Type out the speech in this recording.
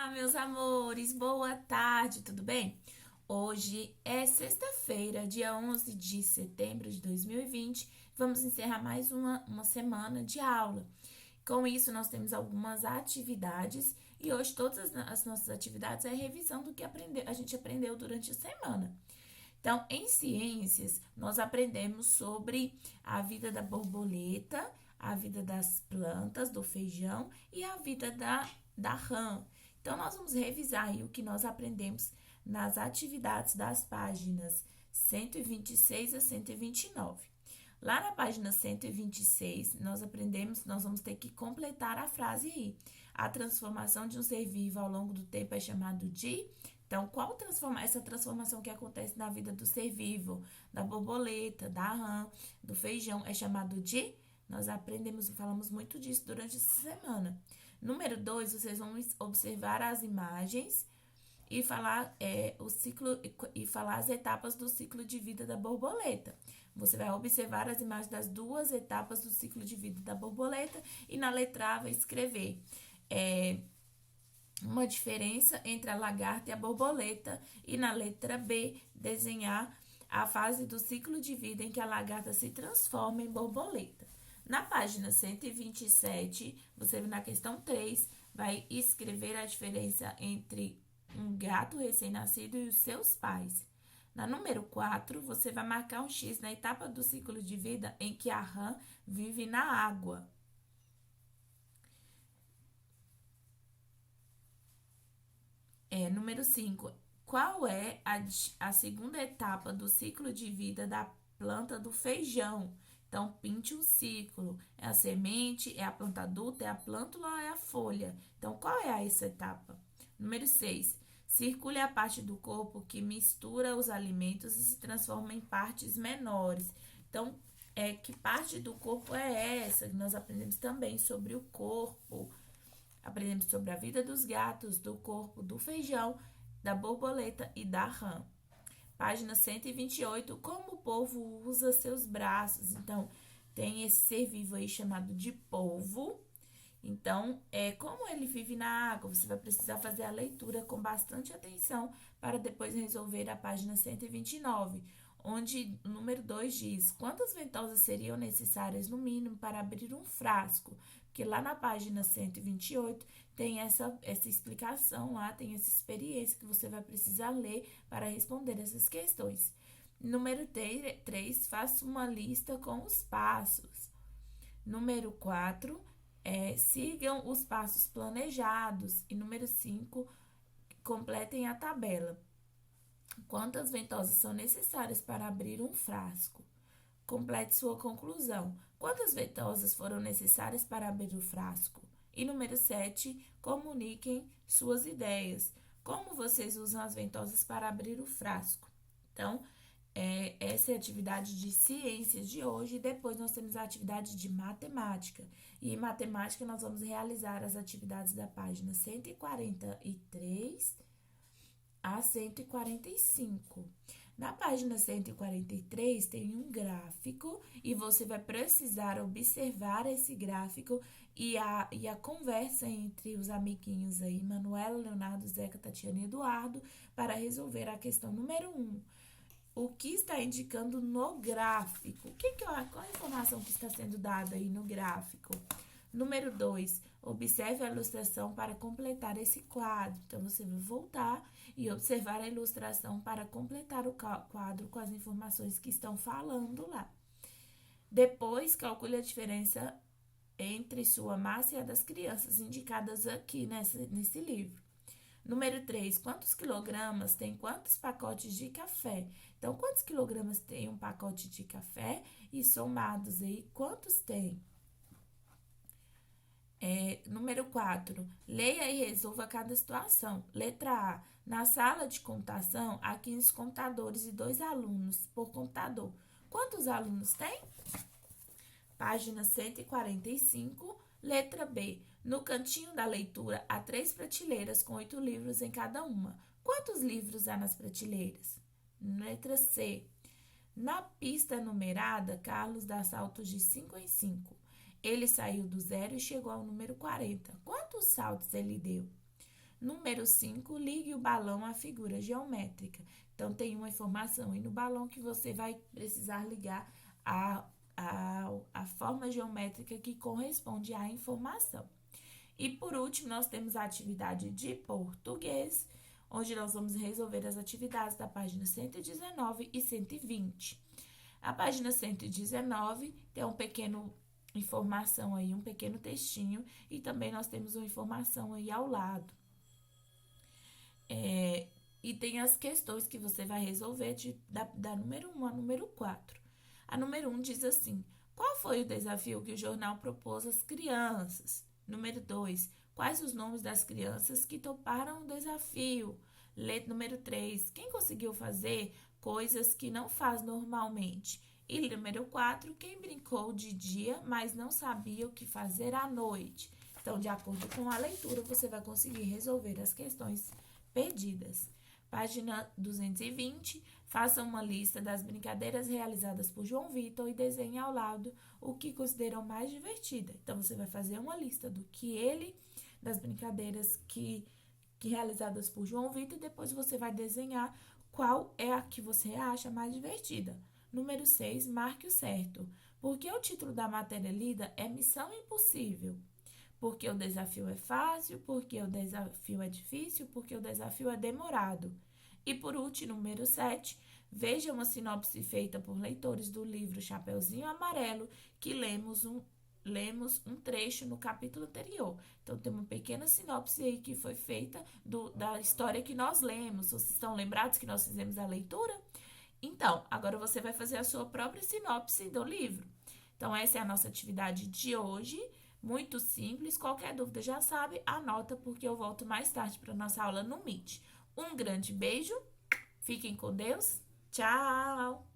Meus amores, boa tarde, tudo bem? Hoje é sexta-feira, dia 11 de setembro de 2020. Vamos encerrar mais uma semana de aula. Com isso, nós temos algumas atividades e hoje todas as nossas atividades é revisão do que a gente aprendeu durante a semana. Então, em ciências, nós aprendemos sobre a vida da borboleta, a vida das plantas, do feijão e a vida da rã. Então, nós vamos revisar aí o que nós aprendemos nas atividades das páginas 126 a 129. Lá na página 126, nós vamos ter que completar a frase aí. A transformação de um ser vivo ao longo do tempo é chamado de. Então, essa transformação que acontece na vida do ser vivo, da borboleta, da rã, do feijão, é chamado de. Nós aprendemos e falamos muito disso durante essa semana. Número 2, vocês vão observar as imagens e falar falar as etapas do ciclo de vida da borboleta. Você vai observar as imagens das duas etapas do ciclo de vida da borboleta e na letra A vai escrever uma diferença entre a lagarta e a borboleta e na letra B desenhar a fase do ciclo de vida em que a lagarta se transforma em borboleta. Na página 127, você na questão 3 vai escrever a diferença entre um gato recém-nascido e os seus pais. Na número 4, você vai marcar um X na etapa do ciclo de vida em que a rã vive na água. Número 5. Qual é a segunda etapa do ciclo de vida da planta do feijão? Então, pinte um ciclo. É a semente, é a planta adulta, é a plântula ou é a folha? Então, qual é essa etapa? Número 6. Circule a parte do corpo que mistura os alimentos e se transforma em partes menores. Então, que parte do corpo é essa? Nós aprendemos também sobre o corpo. Aprendemos sobre a vida dos gatos, do corpo, do feijão, da borboleta e da rã. Página 128, como o polvo usa seus braços. Então, tem esse ser vivo aí chamado de polvo. Então, como ele vive na água, você vai precisar fazer a leitura com bastante atenção para depois resolver a página 129, onde o número 2 diz quantas ventosas seriam necessárias no mínimo para abrir um frasco. Porque lá na página 128 tem essa explicação lá, tem essa experiência que você vai precisar ler para responder essas questões. Número 3, faça uma lista com os passos. Número 4, sigam os passos planejados. E número 5, completem a tabela. Quantas ventosas são necessárias para abrir um frasco? Complete sua conclusão. Quantas ventosas foram necessárias para abrir o frasco? E número 7, comuniquem suas ideias. Como vocês usam as ventosas para abrir o frasco? Então, essa é a atividade de ciências de hoje. E depois nós temos a atividade de matemática. E em matemática nós vamos realizar as atividades da página 143 a 145. Na página 143 tem um gráfico e você vai precisar observar esse gráfico e a conversa entre os amiguinhos aí, Manuela, Leonardo, Zeca, Tatiana e Eduardo, para resolver a questão número 1. O que está indicando no gráfico? Qual a informação que está sendo dada aí no gráfico? Número 2, observe a ilustração para completar esse quadro. Então, você vai voltar e observar a ilustração para completar o quadro com as informações que estão falando lá. Depois, calcule a diferença entre sua massa e a das crianças indicadas aqui nesse livro. Número 3, quantos quilogramas tem quantos pacotes de café? Então, quantos quilogramas tem um pacote de café? E somados aí, quantos tem? Número 4, leia e resolva cada situação. Letra A, na sala de computação, há 15 computadores e 2 alunos por computador. Quantos alunos tem? Página 145, letra B, no cantinho da leitura há 3 prateleiras com 8 livros em cada uma. Quantos livros há nas prateleiras? Letra C, na pista numerada, Carlos dá saltos de 5 em 5. Ele saiu do 0 e chegou ao número 40. Quantos saltos ele deu? Número 5, ligue o balão à figura geométrica. Então, tem uma informação aí no balão que você vai precisar ligar a forma geométrica que corresponde à informação. E por último, nós temos a atividade de português, onde nós vamos resolver as atividades da página 119 e 120. A página 119 tem um pequeno informação aí, um pequeno textinho, e também nós temos uma informação aí ao lado. E tem as questões que você vai resolver da número 1 a número 4. A número 1 diz assim: qual foi o desafio que o jornal propôs às crianças? Número 2, quais os nomes das crianças que toparam o desafio? Número 3, quem conseguiu fazer coisas que não faz normalmente? E número 4, quem brincou de dia, mas não sabia o que fazer à noite? Então, de acordo com a leitura, você vai conseguir resolver as questões pedidas. Página 220, faça uma lista das brincadeiras realizadas por João Vitor e desenhe ao lado o que considerou mais divertida. Então, você vai fazer uma lista das brincadeiras que realizadas por João Vitor e depois você vai desenhar qual é a que você acha mais divertida. Número 6, marque o certo. Porque o título da matéria lida é Missão Impossível. Porque o desafio é fácil, porque o desafio é difícil, porque o desafio é demorado. E por último, número 7, veja uma sinopse feita por leitores do livro Chapeuzinho Amarelo, que lemos um trecho no capítulo anterior. Então, tem uma pequena sinopse aí que foi feita da história que nós lemos. Vocês estão lembrados que nós fizemos a leitura? Então, agora você vai fazer a sua própria sinopse do livro. Então, essa é a nossa atividade de hoje. Muito simples, qualquer dúvida já sabe, anota porque eu volto mais tarde para nossa aula no Meet. Um grande beijo, fiquem com Deus, tchau!